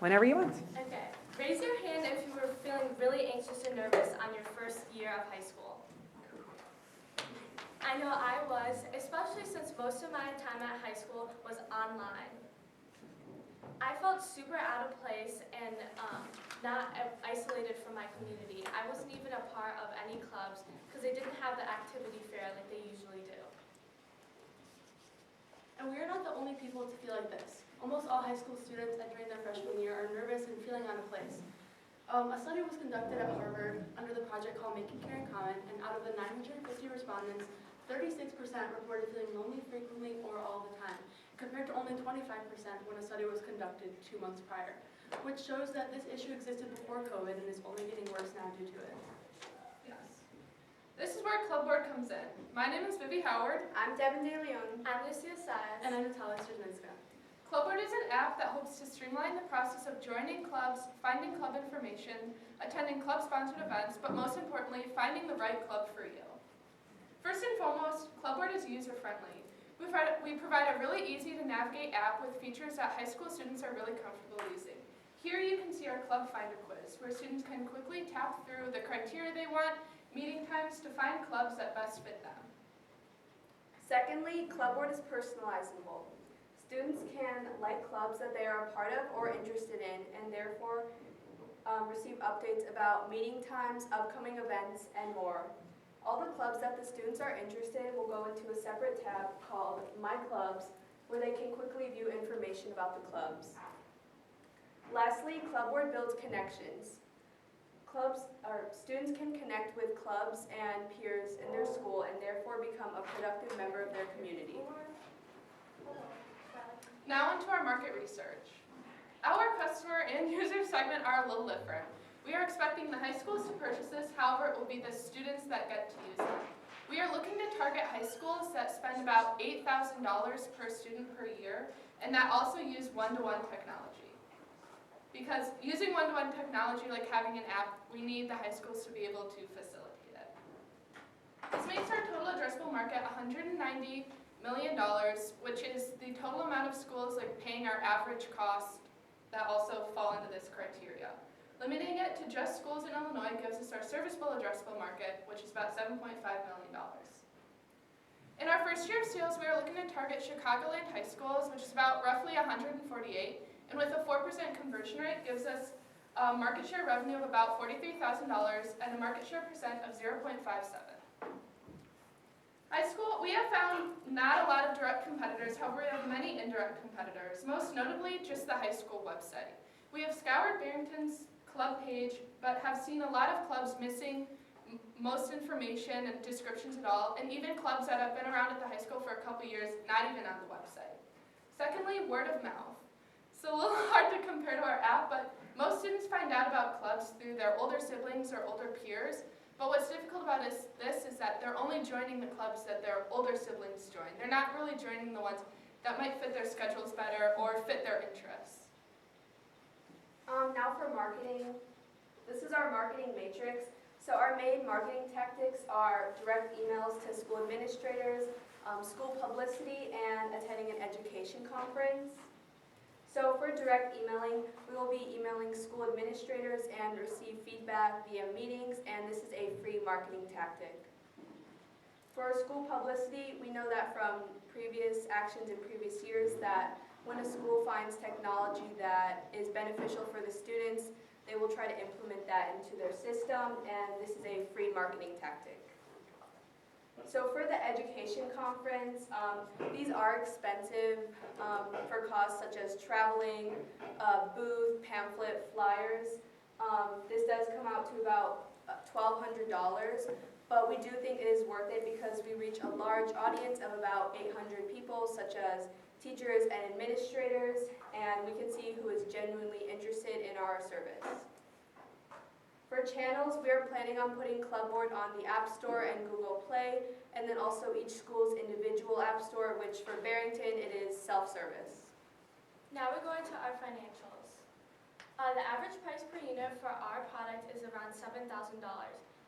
Whenever you want. Okay. Raise your hand if you were feeling really anxious and nervous on your first year of high school. I know I was, especially since most of my time at high school was online. I felt super out of place and not isolated from my community. I wasn't even a part of any clubs because they didn't have the activity fair like they usually do. And we are not the only people to feel like this. Almost all high school students entering their freshman year are nervous and feeling out of place. A study was conducted at Harvard under the project called Making Caring Common, and out of the 950 respondents, 36% reported feeling lonely frequently or all the time, compared to only 25% when a study was conducted 2 months prior, which shows that this issue existed before COVID and is only getting worse now due to it. Yes. This is where Club Board comes in. My name is Vivi Howard. I'm Devin De Leon. I'm Lucia Saez. And I'm Natalia Strzynska. Club Board is an app that hopes to streamline the process of joining clubs, finding club information, attending club-sponsored events, but most importantly, finding the right club for you. First and foremost, Club Board is user-friendly. We provide a really easy-to-navigate app with features that high school students are really comfortable using. Here you can see our Club Finder quiz, where students can quickly tap through the criteria they want, meeting times to find clubs that best fit them. Secondly, Club Board is personalizable. Students can like clubs that they are a part of or interested in, and therefore receive updates about meeting times, upcoming events, and more. All the clubs that the students are interested in will go into a separate tab called My Clubs, where they can quickly view information about the clubs. Lastly, Club Board builds connections. Students can connect with clubs and peers in their school and therefore become a productive member of their community. Now onto our market research. Our customer and user segment are a little different. We are expecting the high schools to purchase this, however, it will be the students that get to use it. We are looking to target high schools that spend about $8,000 per student per year, and that also use one-to-one technology. Because using one-to-one technology, like having an app, we need the high schools to be able to facilitate it. This makes our total addressable market $190 million, which is the total amount of schools paying our average cost that also fall into this criteria. Limiting it to just schools in Illinois gives us our serviceable addressable market, which is about $7.5 million. In our first year of sales, we are looking to target Chicagoland high schools, which is about roughly 148, and with a 4% conversion rate gives us a market share revenue of about $43,000 and a market share percent of 0.57. High school, we have found not a lot of direct competitors, however we have many indirect competitors, most notably just the high school website. We have scoured Barrington's club page, but have seen a lot of clubs missing most information and descriptions at all, and even clubs that have been around at the high school for a couple years, not even on the website. Secondly, word of mouth. It's a little hard to compare to our app, but most students find out about clubs through their older siblings or older peers. But what's difficult about this is that they're only joining the clubs that their older siblings join. They're not really joining the ones that might fit their schedules better or fit their interests. Now for marketing. This is our marketing matrix. So our main marketing tactics are direct emails to school administrators, school publicity, and attending an education conference. So for direct emailing, we will be emailing school administrators and receive feedback via meetings, and this is a free marketing tactic. For school publicity, we know that from previous actions in previous years that when a school finds technology that is beneficial for the students, they will try to implement that into their system, and this is a free marketing tactic. So for the education conference, these are expensive for costs such as traveling, booth, pamphlet, flyers. This does come out to about $1,200, but we do think it is worth it because we reach a large audience of about 800 people, such as teachers and administrators, and we can see who is genuinely interested in our service. For channels, we are planning on putting Club Board on the App Store and Google Play, and then also each school's individual App Store, which for Barrington, it is self-service. Now we're going to our financials. The average price per unit for our product is around $7,000.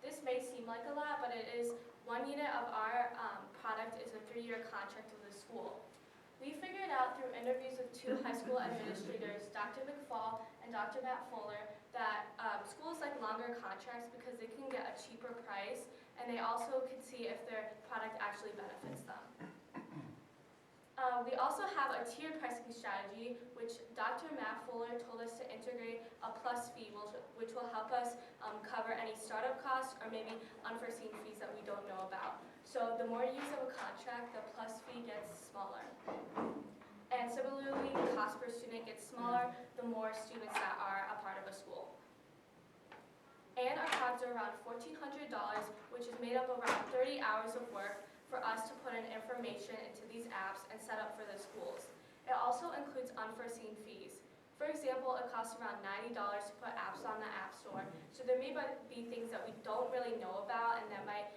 This may seem like a lot, but it is 1 unit of our product is a 3-year contract with the school. We figured out through interviews with 2 high school administrators, Dr. McFall and and Dr. Matt Fuller that schools like longer contracts because they can get a cheaper price, and they also can see if their product actually benefits them. We also have a tiered pricing strategy, which Dr. Matt Fuller told us to integrate a plus fee, which will help us cover any startup costs or maybe unforeseen fees that we don't know about. So the more use of a contract, the plus fee gets smaller. And similarly, the cost per student gets smaller the more students that are a part of a school. And our costs are around $1,400, which is made up of around 30 hours of work for us to put in information into these apps and set up for the schools. It also includes unforeseen fees. For example, it costs around $90 to put apps on the App Store. So there may be things that we don't really know about and that might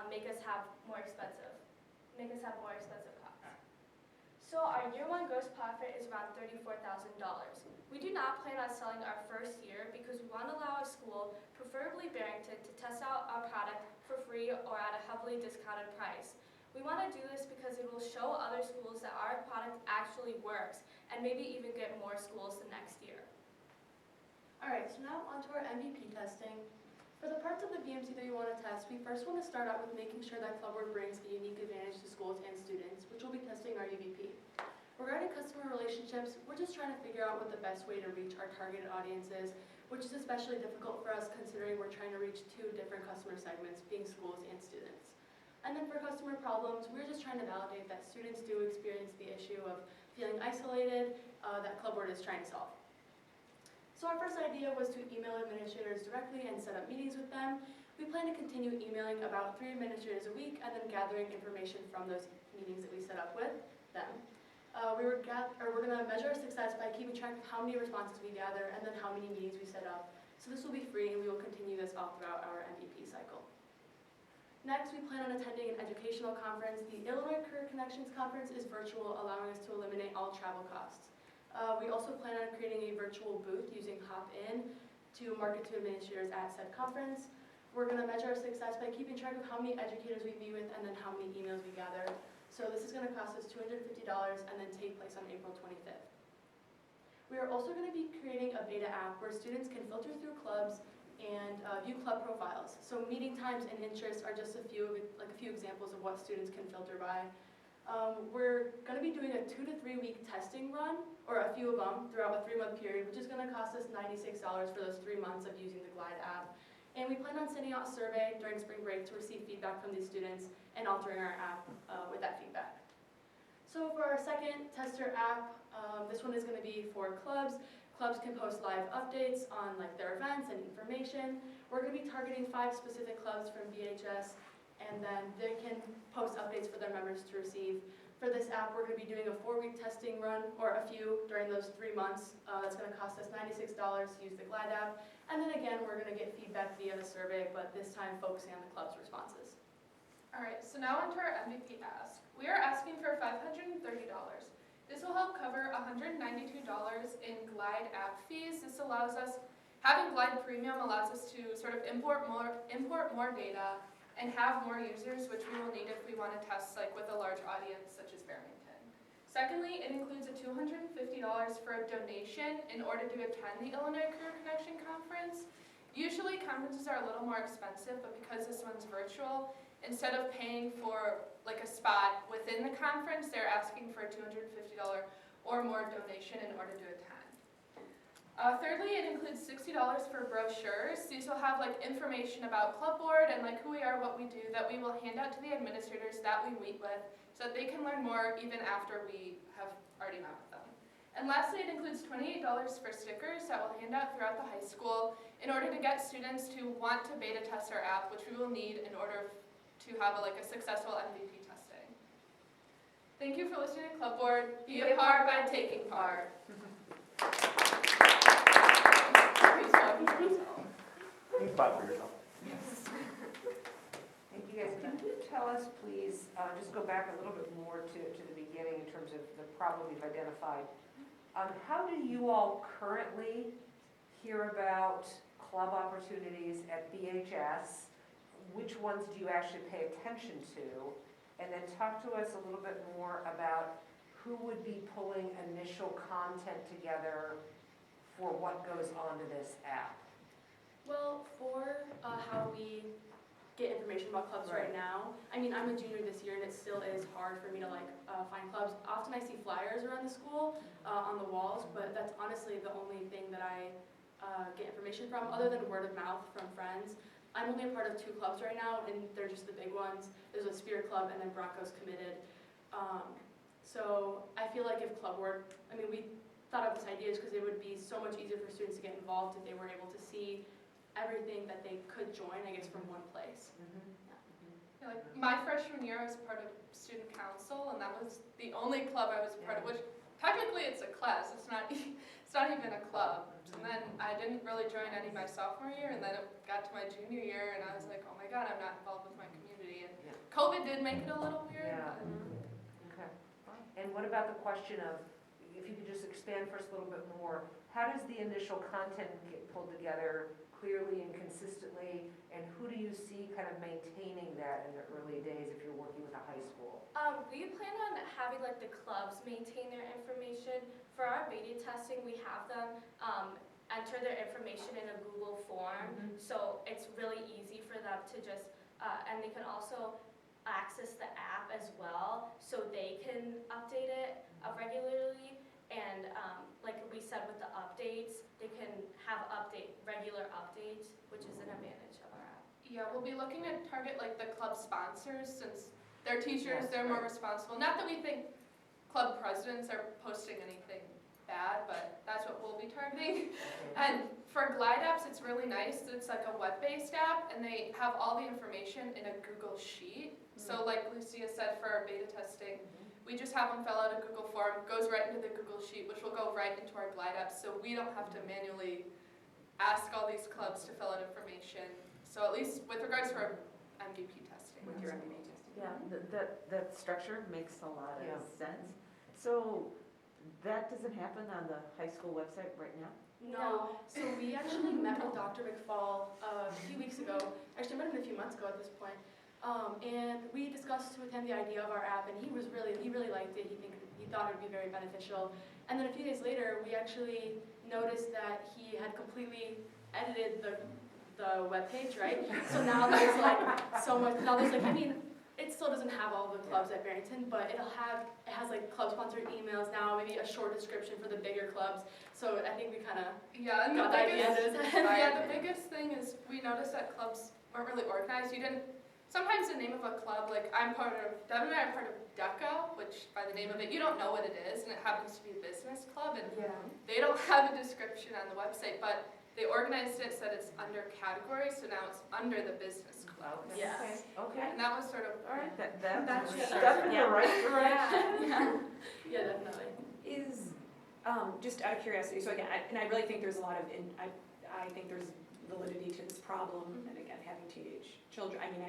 make us have more expensive costs. So our year one gross profit is around $34,000. We do not plan on selling our first year because we want to allow our school, preferably Barrington, to test out our product for free or at a heavily discounted price. We want to do this because it will show other schools that our product actually works and maybe even get more schools the next year. Alright, so now on to our MVP testing. For the parts of the BMC that we want to test, we first want to start out with making sure that Clubboard brings a unique advantage to schools and students, which will be testing our UVP. Regarding customer relationships, we're just trying to figure out what the best way to reach our targeted audience is, which is especially difficult for us considering we're trying to reach two different customer segments, being schools and students. And then for customer problems, we're just trying to validate that students do experience the issue of feeling isolated that Clubboard is trying to solve. So our first idea was to email administrators directly and set up meetings with them. We plan to continue emailing about 3 administrators a week and then gathering information from those meetings that we set up with them. We're going to measure our success by keeping track of how many responses we gather and then how many meetings we set up. So this will be free and we will continue this all throughout our MVP cycle. Next, we plan on attending an educational conference. The Illinois Career Connections Conference is virtual, allowing us to eliminate all travel costs. We also plan on creating a virtual booth using Hop-In to market to administrators at said conference. We're going to measure our success by keeping track of how many educators we meet with and then how many emails we gather. So this is going to cost us $250 and then take place on April 25th. We are also going to be creating a beta app where students can filter through clubs and view club profiles. So meeting times and interests are just a few examples of what students can filter by. We're going to be doing a 2 to 3 week testing run, or a few of them, throughout a 3-month period, which is going to cost us $96 for those 3 months of using the Glide app. And we plan on sending out a survey during spring break to receive feedback from these students and altering our app with that feedback. So for our second tester app, this one is going to be for clubs. Clubs can post live updates on their events and information. We're going to be targeting 5 specific clubs from BHS, and then they can post updates for their members to receive. For this app, we're going to be doing a 4-week testing run, or a few during those 3 months. That's going to cost us $96 to use the Glide app. And then again, we're going to get feedback via the survey, but this time focusing on the club's responses. Alright, so now onto our MVP ask. We are asking for $530. This will help cover $192 in Glide app fees. This allows us, having Glide Premium allows us to sort of import more data and have more users, which we will need if we want to test with a large audience such as Barrington. Secondly, it includes a $250 for a donation in order to attend the Illinois Career Connection Conference. Usually conferences are a little more expensive, but because this one's virtual, instead of paying for a spot within the conference, they're asking for a $250 or more donation in order to attend. Thirdly, it includes $60 for brochures. These will have information about Clubboard and who we are, what we do, that we will hand out to the administrators that we meet with so that they can learn more even after we have already met with them. And lastly, it includes $28 for stickers that we'll hand out throughout the high school in order to get students to want to beta test our app, which we will need in order to have a successul MVP testing. Thank you for listening to Clubboard. Be a part by taking part. You clap for yourself. Thank you guys. Can you tell us, please, just go back a little bit more to the beginning in terms of the problem you've identified. How do you all currently hear about club opportunities at BHS? Which ones do you actually pay attention to? And then talk to us a little bit more about who would be pulling initial content together for what goes onto this app? Well, for how we get information about clubs right now, I mean, I'm a junior this year and it still is hard for me to find clubs. Often I see flyers around the school on the walls, but that's honestly the only thing that I get information from, other than word of mouth from friends. I'm only a part of 2 clubs right now, and they're just the big ones. There's a Spear Club and then Broncos Committed. So I feel like if club work, I mean, we thought of this idea because it would be so much easier for students to get involved if they were able to see everything that they could join, I guess, from one place. Yeah, like my freshman year, I was part of student council, and that was the only club I was a part of, which technically it's a class. It's not even a club. And then I didn't really join any my sophomore year, and then it got to my junior year, and I was like, oh my god, I'm not involved with my community. And COVID did make it a little weird. Yeah. Okay. And what about the question of, if you could just expand for us a little bit more, how does the initial content get pulled together clearly and consistently, and who do you see kind of maintaining that in the early days if you're working with a high school? We plan on having like the clubs maintain their information. For our beta testing, we have them enter their information in a Google form, so it's really easy for them to just, and they can also access the app as well, so they can update it regularly. And like we said with the updates, they can have regular updates, which is an advantage of our app. Yeah, we'll be looking to target like the club sponsors, since they're teachers, Yes, they're more right. responsible. Not that we think club presidents are posting anything bad, but that's what we'll be targeting. And for Glide apps, it's really nice. It's like a web-based app, and they have all the information in a Google Sheet. So like Lucia said, for our beta testing, we just have them fill out a Google form, goes right into the Google Sheet, which will go right into our Glide app, so we don't have to manually ask all these clubs to fill out information. So at least with regards to our MVP testing. With your MVP testing. Yeah, that structure makes a lot Yeah. of sense. So that doesn't happen on the high school website right now? No. So we actually met with Dr. McFall a few weeks ago. Actually, I met him a few months ago at this point. And we discussed with him the idea of our app, and he really liked it. He thought it would be very beneficial. And then a few days later, we actually noticed that he had completely edited the webpage, right? So now there's like so much. Now there's like, I mean, it still doesn't have all the clubs at Barrington, but it has like club sponsored emails now, maybe a short description for the bigger clubs. So I think we kind of Yeah, and got the idea into his head. yeah, the biggest thing is we noticed that clubs weren't really organized. Sometimes the name of a club, like Devin and I are part of DECA, which by the name of it, you don't know what it is, and it happens to be a business club, and they don't have a description on the website, but they organized it so that it's under categories, so now it's under the business club. Okay. Yes. Okay. And that was sort of, All right, that's That's a sure. step in Yeah. the right direction. Yeah, definitely. Is, just out of curiosity, so again, I really think there's a lot of, I think there's validity to this problem, and again, having teenage children, I mean,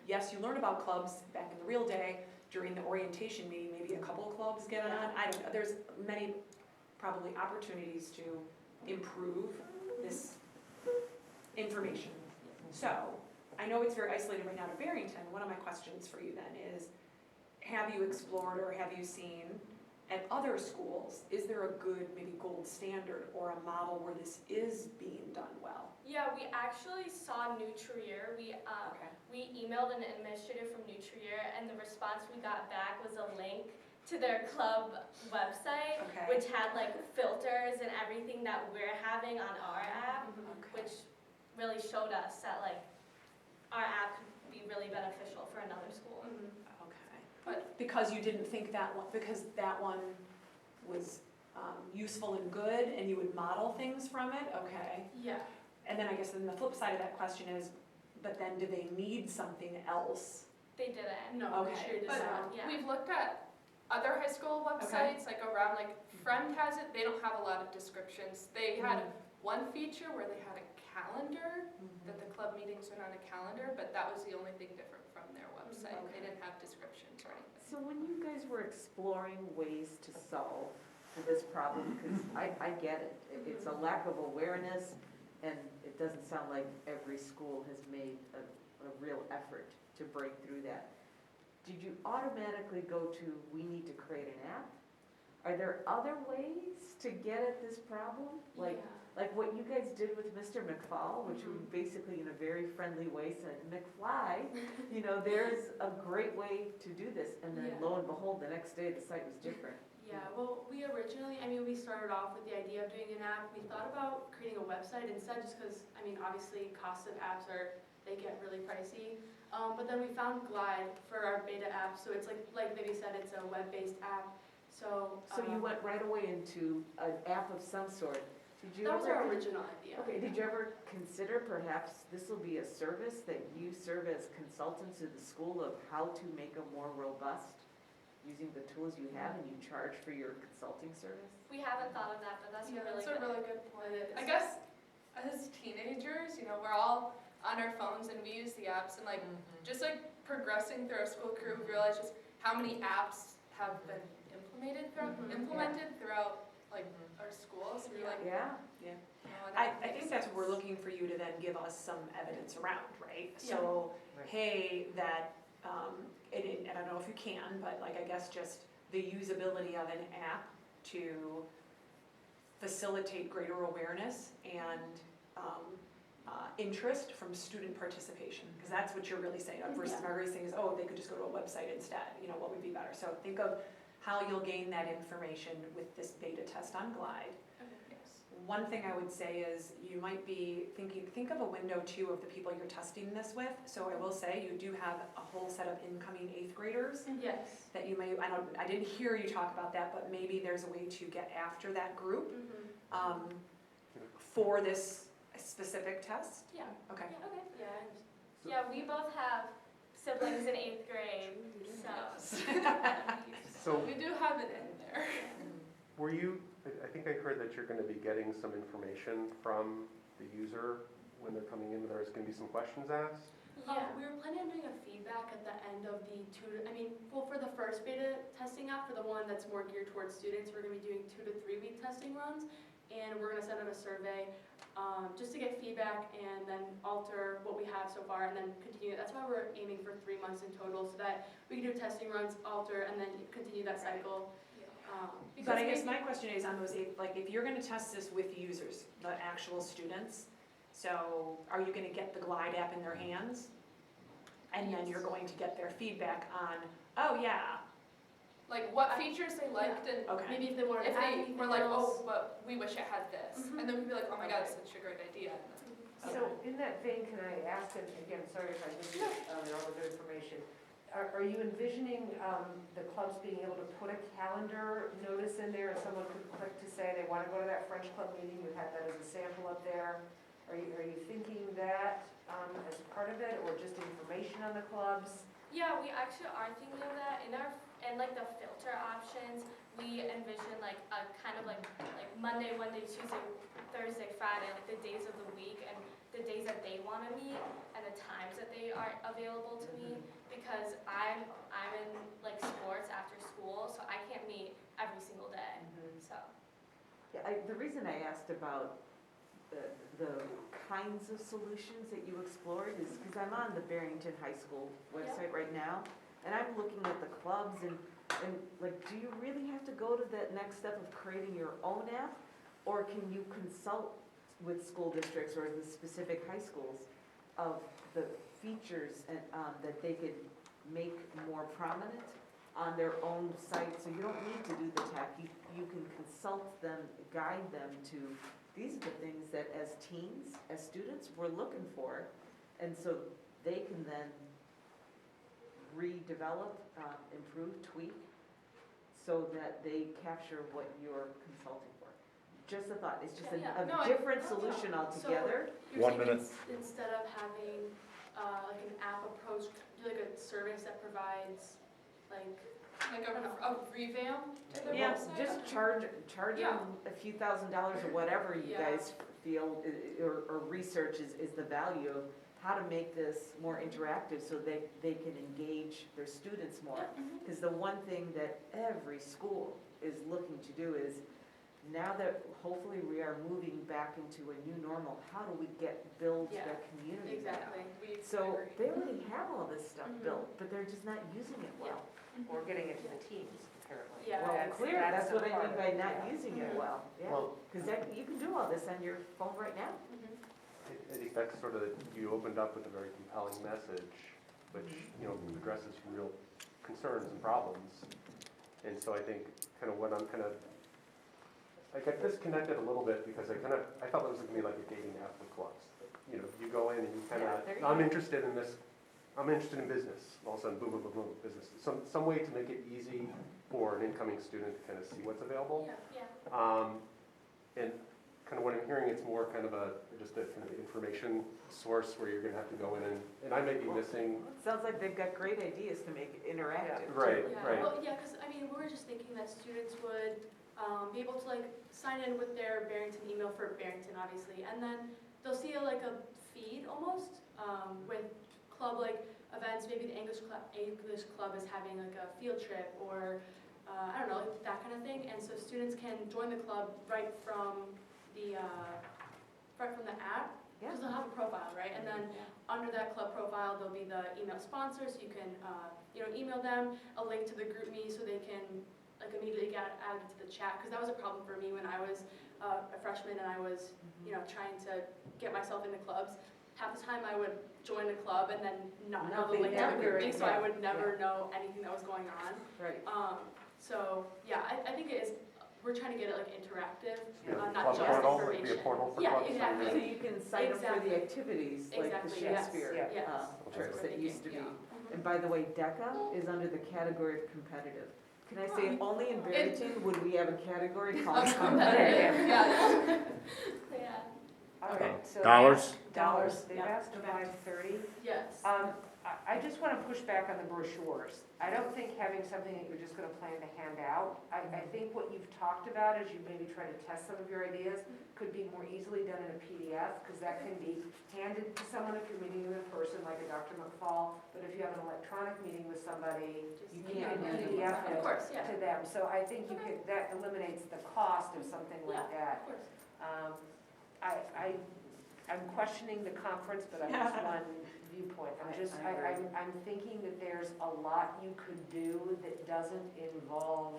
yes, you learn about clubs back in the real day, during the orientation meeting, maybe a couple of clubs get on, I don't know, there's many probably opportunities to improve this information. So, I know it's very isolated right now to Barrington. One of my questions for you then is, have you explored or have you seen at other schools, is there a good maybe gold standard or a model where this is being done well? Yeah, we actually saw New Trier. Okay. We emailed an administrator from New Trier, and the response we got back was a link to their club website, Okay. which had like filters and everything that we're having on our app, Okay. which really showed us that like our app could be really beneficial for another school. Okay. But because you didn't think that one, because that one was useful and good, and you would model things from it, okay. Yeah. And then I guess then the flip side of that question is, but then do they need something else? They didn't. No, Okay. we sure did but not. Yeah. we've looked at other high school websites, like around, like Friend has it, they don't have a lot of descriptions. They had one feature where they had a calendar, that the club meetings went on a calendar, but that was the only thing different from their website. They didn't have descriptions or anything. So when you guys were exploring ways to solve this problem, because I get it, it's a lack of awareness, and it doesn't sound like every school has made a real effort to break through that. did you automatically go to, we need to create an app? Are there other ways to get at this problem? Like what you guys did with Mr. McFall, which we basically in a very friendly way said, McFly, you know, there's a great way to do this. And then lo and behold, the next day the site was different. Yeah, well, we originally, I mean, we started off with the idea of doing an app. We thought about creating a website instead just because, I mean, obviously costs of apps they get really pricey. But then we found Glide for our beta app. So it's like Vivi said, it's a web-based app. So You went right away into an app of some sort. Did you that was ever- our original idea. Okay, did you ever consider perhaps this will be a service that you serve as consultants to the school of how to make a more robust, using the tools you have, and you charge for your consulting service? We haven't thought of that, but that's Yeah, really that's good. a really good point. I guess as teenagers, you know, we're all on our phones and we use the apps, and just progressing through our school career, we realized just how many apps have been implemented throughout our schools. We're like, Yeah. you know, and I that think makes that's sense. what we're looking for you to then give us some evidence around, right? Yeah. So, Right. hey, that, and I don't know if you can, but I guess just the usability of an app to facilitate greater awareness and interest from student participation, because that's what you're really saying, versus Margaret's saying is, oh, they could just go to a website instead, you know, what would be better? So think of how you'll gain that information with this beta test on Glide. Yes. One thing I would say is you might be think of a window too of the people you're testing this with. So I will say you do have a whole set of incoming 8th graders Yes. that you may, I didn't hear you talk about that, but maybe there's a way to get after that group for this specific test. Yeah. Okay. Yeah, okay. Yeah. Yeah, we both have siblings in 8th grade, so. So We do have it in there. were you, I think I heard that you're going to be getting some information from the user when they're coming in, there's going to be some questions asked? Yeah. We were planning on doing a feedback at the end of the for the first beta testing app, for the one that's more geared towards students, we're gonna be doing 2 to 3 week testing runs, and we're gonna send out a survey just to get feedback and then alter what we have so far and then continue. That's why we're aiming for 3 months in total, so that we can do testing runs, alter, and then continue that cycle. But I guess my question is on those 8, if you're gonna test this with users, the actual students, so are you gonna get the Glide app in their hands? And then you're going to get their feedback on, oh yeah, Like what features they liked, and okay. Maybe if they wanted if to add they anything were like, else. oh, but we wish it had this, and then we'd be like, oh my god, it's such a great idea. So in that vein, can I ask, and again, sorry if I missed all of the information, are you envisioning the clubs being able to put a calendar notice in there and someone could click to say they want to go to that French club meeting? You had that as a sample up there. Are you thinking that as part of it, or just information on the clubs? Yeah, we actually are thinking of that in the filter options. We envision a kind of like Monday, Wednesday, Tuesday, Thursday, Friday, like the days of the week and the days that they want to meet and the times that they are available to meet, because I'm in sports after school, so I can't meet every single day. So Yeah, the reason I asked about the kinds of solutions that you explored is because I'm on the Barrington High School website right now, and I'm looking at the clubs and do you really have to go to that next step of creating your own app? Or can you consult with school districts or the specific high schools of the features and, that they could make more prominent on their own site? So you don't need to do the tech, you can consult them, guide them to, these are the things that as teens, as students, we're looking for. And so they can then redevelop, improve, tweak, so that they capture what you're consulting for. Just a thought, it's just a No, different solution altogether. You're 1 saying minute. Instead of having an app approach, do a service that provides Like a revamp to their Yeah, website? Just charge them a few $1,000s or whatever you Yeah. guys feel, or research is the value of how to make this more interactive so they can engage their students more. Because the one thing that every school is looking to do is now that hopefully we are moving back into a new normal, how do we build Yeah, that community back? Exactly. So they already have all this stuff Mhm. built, but they're just not using it well. Or getting it to the teams, apparently. Yeah. Well, clear, that's what I part mean of by it, not yeah. using it Mhm. well, yeah. Well, Because you can do all this on your phone right now. I think that's sort of, you opened up with a very compelling message, which, you know, addresses real concerns and problems. And so I think kind of what I'm kind of, I got disconnected a little bit because I felt it was gonna be like a dating app for clubs. You know, you go in and you kind Yeah, there of, you I'm go. interested in this, I'm interested in business. All of a sudden, boom, boom, boom, boom, business. Some way to make it easy for an incoming student to kind of see what's available. Yeah. And kind of what I'm hearing, it's more kind of just a kind of information source where you're gonna have to go in and I may be missing, It sounds like they've got great ideas to make it interactive. right, Yeah, right. well, yeah, because, I mean, we were just thinking that students would be able to, like, sign in with their Barrington email for Barrington, obviously, and then they'll see, like, a feed almost with club, like, events, maybe the English club is having, like, a field trip, or, I don't know, like, that kind of thing, and so students can join the club right from the app, Yeah. because they'll have a profile, right, and then under that club profile, there'll be the email sponsor, so you can, email them a link to the group me so they can, like, immediately get added to the chat, because that was a problem for me when I was a freshman and I was, trying to get myself into clubs. Half the time I would join a club and then not know the Nothing, link to the never, group me, so I yeah, would never yeah. know anything that was going on. Right. So, yeah, I think it is, we're trying to get it, like, interactive, Yeah, not club just portal, it'd be a information. portal for Yeah, clubs. exactly. So you can sign up for Exactly. the activities, like the Exactly, yes, Shakespeare yes. trips that used to be. Mhm. And by the way, DECA is under the category of competitive. Can I say, only in Barrington would we have a category called competitive? Yeah. Yeah. All Okay. right, so. Dollars? Dollars, they've Yeah, asked go back to 5:30. Yes. I just want to push back on the brochures. I don't think having something that you're just going to plan to hand out. I think what you've talked about as you maybe try to test some of your ideas could be more easily done in a PDF, because that can be handed to someone if you're meeting them in person, like a Dr. McFall. But if you have an electronic meeting with somebody, you can't PDF Of it course, yeah. to them. So I think you could, that eliminates the cost of something like that. Of course. I'm questioning the conference, but I'm just one viewpoint. I'm thinking that there's a lot you could do that doesn't involve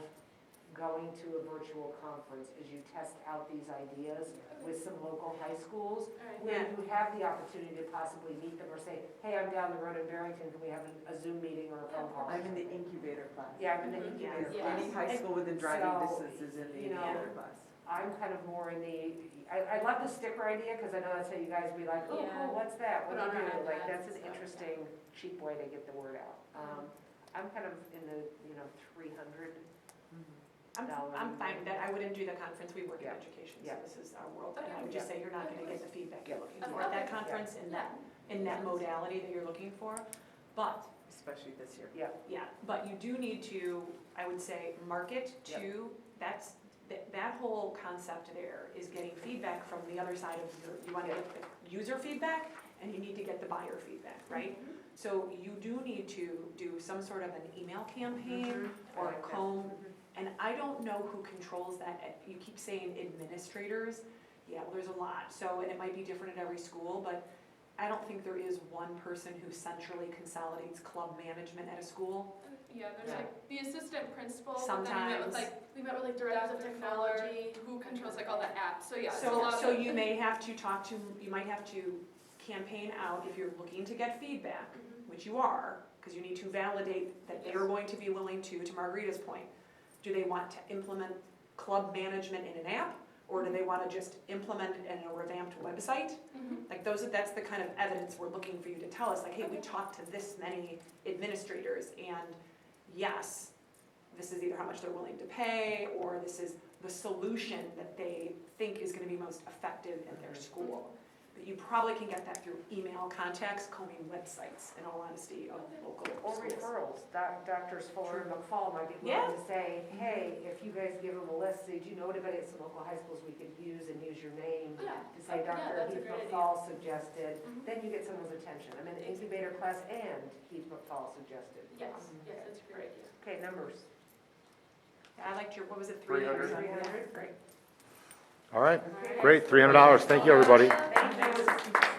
going to a virtual conference as you test out these ideas with some local high schools, All right. where you have the opportunity to possibly meet them or say, hey, I'm down the road in Barrington, can we have a Zoom meeting or a phone call? I'm in the incubator class. Yeah, I'm in the incubator Yes. class. Any high school within driving So, distance is in the you know, incubator class. I'm kind of more in the, I love the sticker idea, because I know that's how you guys be like, oh, Yeah. cool, what's that? What Put do on you our do? Like, iPads that's and an stuff, interesting, cheap way to get the word out. I'm kind of in the, 300. I'm fine with that. I wouldn't do the conference. We work in Yeah. education, so Yeah. this is our world. And Okay. I would just say you're not gonna get the feedback you're looking Okay. for at that Okay. conference in Yeah. that modality that you're looking for. But, Especially this year. yeah, but you do need to, I would say, market to, that whole concept there is getting feedback from the other side of you wanna get the user feedback and you need to get the buyer feedback, right? So you do need to do some sort of an email campaign or a comb. And I don't know who controls that. You keep saying administrators. Yeah, well, there's a lot. So, and it might be different at every school, but I don't think there is one person who centrally consolidates club management at a school. Yeah, there's like the assistant principal. but then Sometimes. We met with, like, directors of Dr. technology. who controls like all the apps. So yeah, it's a So, lot so of. you may have to talk to, you might have to campaign out if you're looking to get feedback, which you are, because you need to validate that they're going to be willing to Margarita's point. Do they want to implement club management in an app, or do they want to just implement it in a revamped website? Like that's the kind of evidence we're looking for you to tell us, like, hey, we talked to this many administrators, and yes, this is either how much they're willing to pay, or this is the solution that they think is gonna be most effective in their school. But you probably can get that through email contacts, combing websites, in all honesty, of local Or schools. referrals. Doctors Fuller and McFall might be Yeah. willing to say, hey, if you guys give them a list, say, do you know anybody at some local high schools we could use, and use your name Yeah. to say, Yeah, Dr. that's a Heath great idea. McFall suggested, Mhm. then you get someone's attention. I'm in the incubator class and Heath McFall suggested. Yes, that's a great idea. Okay, numbers. I liked your, what was it, 300. 300? Great. All right, great, $300. Thank you, everybody. Thank you.